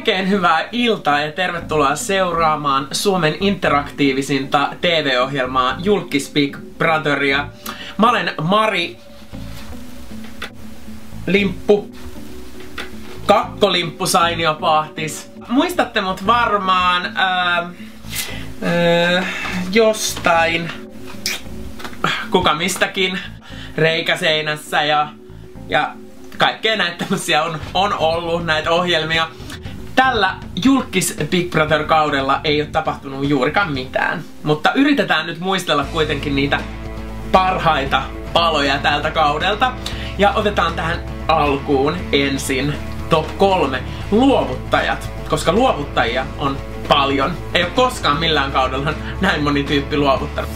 Oikein hyvää iltaa ja tervetuloa seuraamaan Suomen interaktiivisinta TV-ohjelmaa Julkis Big Brotheria. Mä olen Mari Limppu, Kakkolimppu Sainiopahtis. Muistatte mut varmaan jostain, kuka mistäkin, Reikäseinässä ja kaikkea näitä tämmösiä on ollut näitä ohjelmia. Tällä Julkis Big Brother kaudella ei ole tapahtunut juurikaan mitään, mutta yritetään nyt muistella kuitenkin niitä parhaita paloja tältä kaudelta. Ja otetaan tähän alkuun ensin top 3 luovuttajat, koska luovuttajia on paljon. Ei ole koskaan millään kaudella näin moni tyyppi luovuttanut.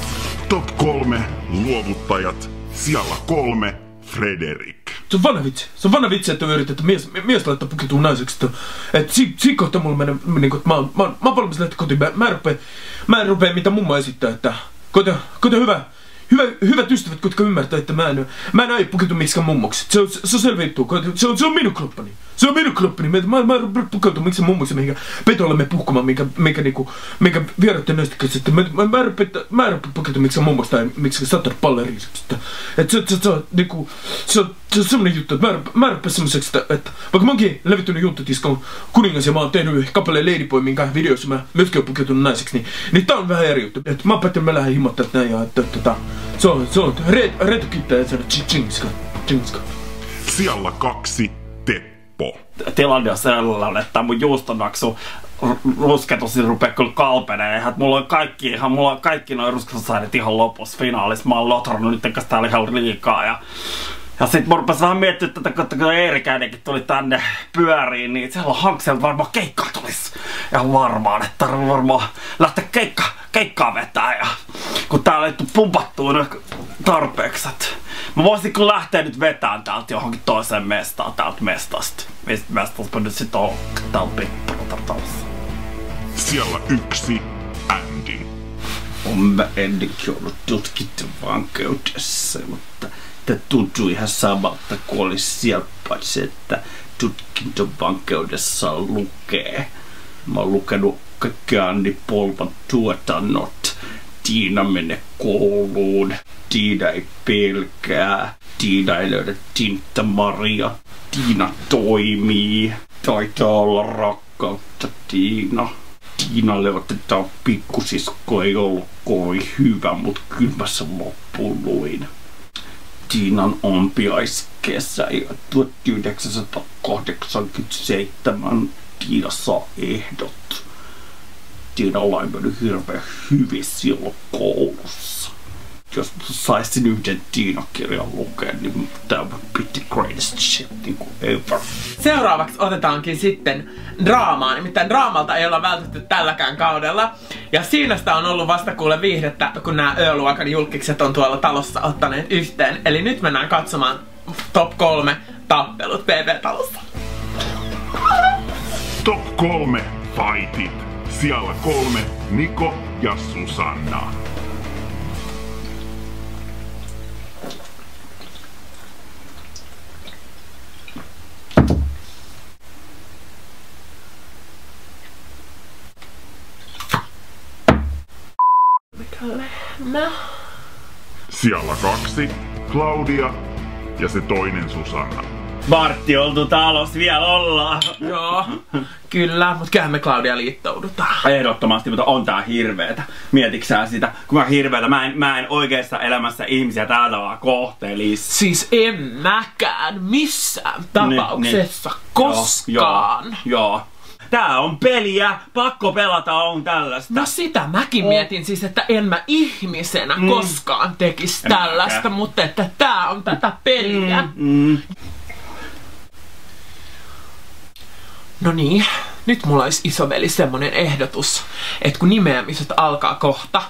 Top 3 luovuttajat. Siellä 3 Frederik. Se on vanha vitsi, että yritetään mies laittaa pukeutua naiseksi. Et siinä kohtaa mulla menee niinku, että mä oon valmis lähteä kotiin. Mä en rupee mitä mummo esittää, että koita hyvät ystävät, jotka ymmärtää, että mä en aio pukeutua miksikään mummoksi. Se on selvä juttu. Se on minun kroppani. Se on minun kroppani. Mä en rupea pukeutua miksikään mummoksi, mihinkä petolle me puhkumaan, minkä vierotte näistä kanssa. Että mä en rupea pukeutua miksikään mummoksi tai miksikään sattar palleriiseksi. Että se on semmonen juttu, että mä en rupea semmoiseksi, että vaikka mä oonkin levittynyt Junttatiskon kuningas ja mä oon tehnyt kappaleen Ladyboy, minkä videossa mä myöskin oon pukeutunut naiseksi, niin tää on vähän eri juttu. Että mä oon päättänyt, mä lähden himottaa näin ja että se on reetu kiittää ja sanoa tsingiska. Siellä 2 Teppo. Tilanne on sellainen, että mun juustonaksu rusketusi rupee kyllä kalpenee. Mulla on kaikki noin rusketusaineet ihan lopussa finaalissa. Mä oon lotrannut nyt täällä ihan liikaa. Ja sit mä rupesin vähän miettimään, että kun Eerikäinenkin tuli tänne pyöriin, niin siellä Hankselta varmaan keikkaa tulis. Ihan varmaan, että tarvii varmaan lähteä keikkaa vetää. Ja kun täällä ei tule pumpattua tarpeeksi. Mä voisin kyllä lähteä nyt vetään täältä johonkin toiseen mestaan täältä mestasta. Mistä mestasta mä nyt sit oon täällä Big Brother-talossa. Siellä 1 Andy. On Andykin ollut tutkittu vankeudessa, mutta tämä tuntuu ihan samalta kuin olisi siellä, paitsi että tutkintovankeudessa lukee. Mä oon lukenut kaikki Andy Polvan tuotannot. Tiina menee kouluun. Tiina ei pelkää. Tiina ei löydä Tintta Maria. Tiina toimii. Taitaa olla rakkautta Tiina. Tiinalle otetaan pikkusisko, ei ollut kovin hyvä, mutta kyllä mä sen loppuun luin. Tiinan ampiaiskesä ja 1987 Tiina saa ehdot. Tiinalla ei mennyt hirveän hyvin silloin koulussa. Jos saisin yhden Tiina-kirjan lukea, niin tämä on pretty greatest shit niinku ever. Seuraavaksi otetaankin sitten draamaa, nimittäin draamalta ei olla vältetty tälläkään kaudella. Ja siinä sitä on ollut vasta kuule viihdettä, kun nämä Ö-luokan julkikset on tuolla talossa ottaneet yhteen. Eli nyt mennään katsomaan top 3 tappelut PV-talossa. Top 3 fightit. Siellä 3 Niko ja Susanna. Siellä 2 Claudia ja se toinen Susanna. Martti oltu talossa, vielä ollaan. Joo, kyllä, mutta kyllähän me Claudia liittoudutaan. Ehdottomasti, mutta on tää hirveetä. Mietiksää sitä, kun mä hirveetä, mä en oikeassa elämässä ihmisiä tällä tavalla kohtelis. Siis en mäkään missään tapauksessa koskaan. Joo. Tää on peliä, pakko pelata on tällaista. No sitä mäkin mietin siis, että en mä ihmisenä koskaan tekis tällaista, mutta että tää on tätä peliä. No niin, nyt mulla olisi isoveli semmonen ehdotus, että kun nimeämiset alkaa kohta,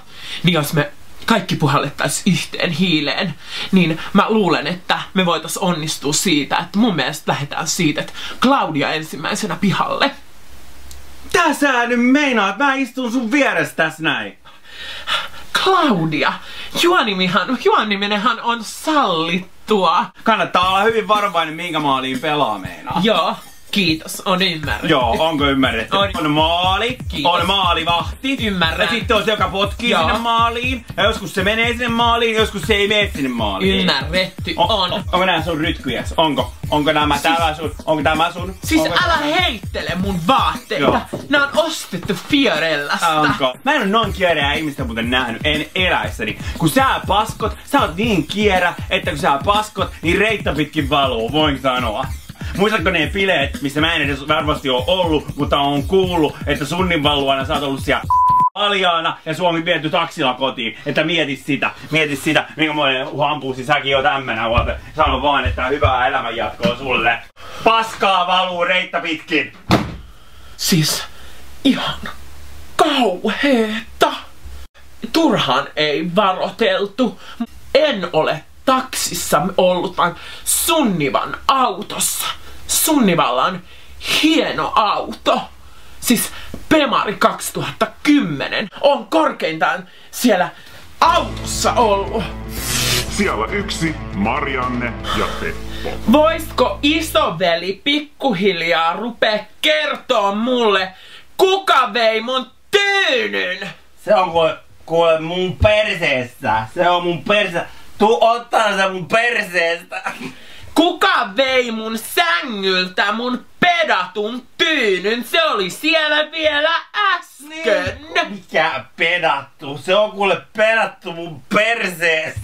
niin jos me kaikki puhallettais yhteen hiileen, niin mä luulen, että me voitais onnistua siitä, että mun mielestä lähdetään siitä, että Claudia ensimmäisenä pihalle. Tää sä nyt meinaat, mä istun sun vieressä tässä näin. Claudia, juoniminenhan on sallittua. Kannattaa olla hyvin varovainen, minkä maaliin pelaa meinaa. Joo. Kiitos, on ymmärretty. Joo, onko ymmärretty? On maali, Kiitos. on maalivahti. Ymmärrän. Ja sitten on se, joka potkii Joo. sinne maaliin. Ja joskus se menee sinne maaliin, joskus se ei mene sinne maaliin. Ymmärretty on. Onko nää sun rytkyjäs? Onko nämä täällä sun? Onko tämä sun? Siis onko... älä heittele mun vaatteita. Joo. Nää on ostettu Fiorellasta. Onko? Mä en oo noin kierää ihmistä muuten nähnyt, en eläissäni. Kun sä paskot, sä oot niin kierä, että kun sä paskot, niin reitta pitkin valuu, voin sanoa. Muistatko ne bileet, missä mä en edes varmasti oo ollut, mutta on kuullut, että sunninvalluana sä oot ollut siellä paljaana ja Suomi viety taksilla kotiin. Että mieti sitä, minkä monen hampuusi säkin oot ämmänä vuotta. Sano vaan, että hyvää elämänjatkoa sulle. Paskaa valuu reitta pitkin. Siis ihan kauheeta. Turhaan ei varoteltu. En ole taksissa ollut, vaan Sunnivan autossa. Sunnivalla on hieno auto. Siis Bemari 2010 on korkeintaan siellä autossa ollut. Siellä 1 Marianne ja Teppo. Voisiko isoveli pikkuhiljaa rupea kertoa mulle, kuka vei mun tyynyn? Se on kuule mun perseessä. Se on mun perseessä. Tuu ottaa se mun perseestä. Kuka vei mun sängyltä mun pedatun tyynyn? Se oli siellä vielä äsken. Mikä pedattu? Se on kuule pedattu mun perseessä.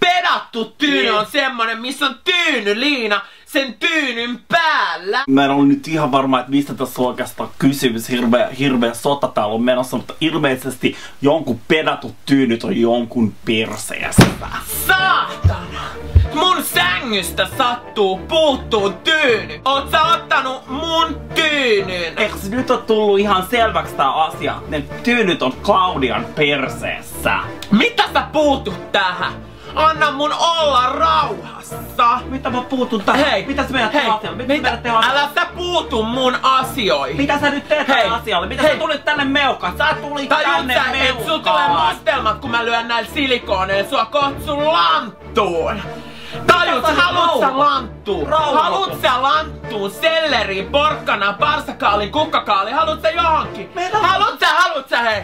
Pedattu tyyny on semmonen, missä on tyynyliina sen tyynyn päällä. Mä en ole nyt ihan varma, että mistä tässä on oikeastaan kysymys. Hirveä sota täällä on menossa, mutta ilmeisesti jonkun pedatut tyynyt on jonkun perseestä. Saatana! Mun sängystä puuttuu tyyny. Oot sä ottanut mun tyynyn? Eikö se nyt on tullut ihan selväksi tää asia? Ne tyynyt on Claudian perseessä. Mitä sä puutut tähän? Anna mun olla rauhassa. Mitä mä puutun tähän? Hei, mitä sä meidät tehdä asialle? Älä sä puutu mun asioihin. Mitä sä nyt teet tälle asialle? Mitä sä tulit tänne meukaan? Sä tulit tänne Tajut sä, et sul tulee mustelmat, kun mä lyön näillä silikooneilla sua kohta sun lanttuun. Tajut sä, haluut sä lanttuun? Haluut sä lanttuun? Selleriin, porkkana, parsakaalin, kukkakaalin, haluut sä johonkin? Haluut sä hei?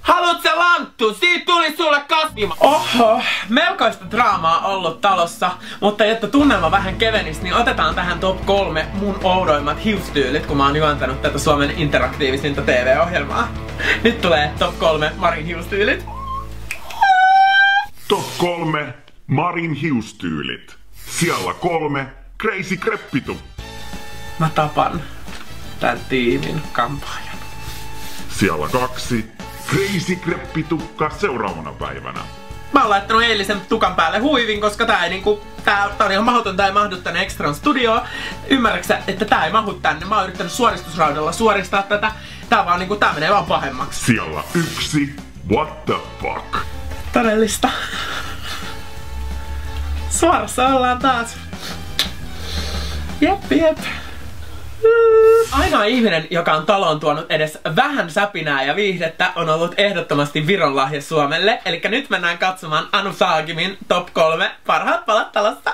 Haluut sä lanttu? Siitä tuli sulle kasvima. Oho, melkoista draamaa ollut talossa, mutta jotta tunnelma vähän kevenis, niin otetaan tähän top 3 mun oudoimmat hiustyylit, kun mä oon juontanut tätä Suomen interaktiivisinta TV-ohjelmaa. Nyt tulee top 3 Marin hiustyylit. Top 3 Marin hiustyylit. Siellä 3 Crazy Kreppitu. Mä tapan tän tiimin kampaajan. Siellä 2 Crazy Kreppitukka seuraavana päivänä. Mä oon laittanut eilisen tukan päälle huivin, koska tää ei niinku... Tää on ihan mahdoton, tää ei mahdu tänne Extran studioon. Ymmärräksä, että tää ei mahdu tänne? Mä oon yrittänyt suoristusraudalla suoristaa tätä. Tää vaan niinku, tää menee vaan pahemmaksi. Siellä 1 What the fuck. Todellista. Suorassa ollaan taas. Jep. Ainoa ihminen, joka on taloon tuonut edes vähän säpinää ja viihdettä, on ollut ehdottomasti Viron lahja Suomelle. Elikkä nyt mennään katsomaan Anu Saagimin top 3 parhaat palat talosta.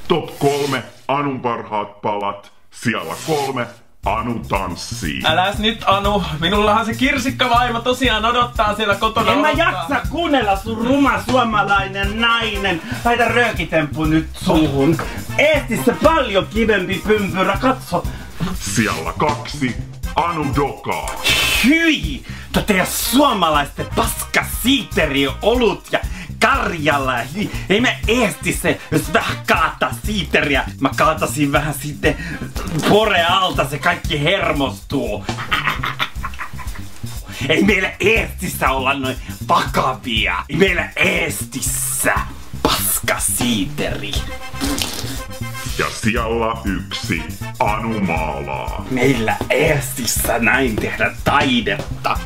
Top 3 Anun parhaat palat. Siellä 3 Anu tanssii. Äläs nyt Anu, minullahan se kirsikkavaimo tosiaan odottaa siellä kotona. En mä jaksa kuunnella sun ruma suomalainen nainen. Laita röökitemppu nyt suuhun. Eestissä paljon kivempi pympyrä, katso. Siellä 2 Anu dokaa. Hyi! Tätä suomalaisten paskasiiteri olut ja Karjala. Ei me Eestissä, jos vähän kaataa siiteriä. Mä kaatasin vähän sitten pore alta, se kaikki hermostuu. Ei meillä Eestissä olla noin vakavia. Ei meillä Eestissä paskasiiteri. Ja siellä 1 Anu maalaa. Meillä Eestissä näin tehdä taidetta.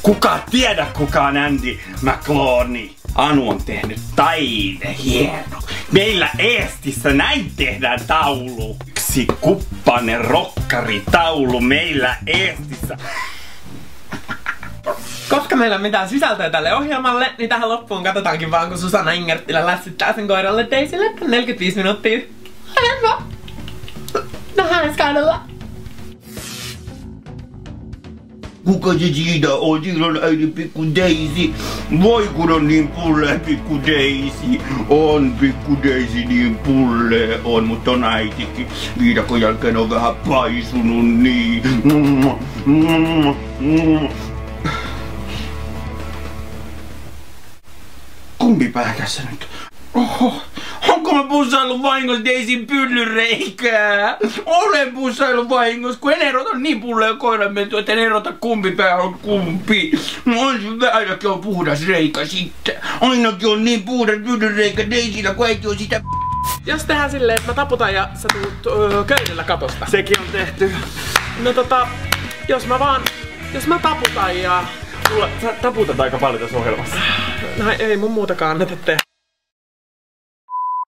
Kuka tiedä kuka on Andy McLaughlin? Anu on tehnyt taide hieno. Meillä Eestissä näin tehdään taulu. Yksi kuppanen rokkaritaulu meillä Eestissä. Koska meillä on mitään sisältöä tälle ohjelmalle, niin tähän loppuun katsotaankin vaan, kun Susanna Ingerttilä lässyttää sen koiralle Daisylle 45 minuuttia. Kuka se siinä on? Siinä on äidin pikku Daisy. Voi kun on niin pullee pikku Daisy. On pikku Daisy niin pullee on, mutta on äitikin. Viidakon jälkeen on vähän paisunut niin. Kumpi pää tässä nyt? Oho. Onko mä pussaillut vahingossa Daisyn pyllyreikää? Olen pussaillut vahingossa, kun en erota niin pulleen koiran mentyä, että en erota kumpi pää on kumpi. No ainakin on puhdas reikä sitten. Ainakin on niin puhdas pyllyreikä Daisyllä, kun äiti on sitä Jos tehdään silleen, että mä taputan ja sä tuut köydellä katosta. Sekin on tehty. No jos mä taputan ja... Sä taputat aika paljon tässä ohjelmassa. No ei mun muutakaan anneta tehdä.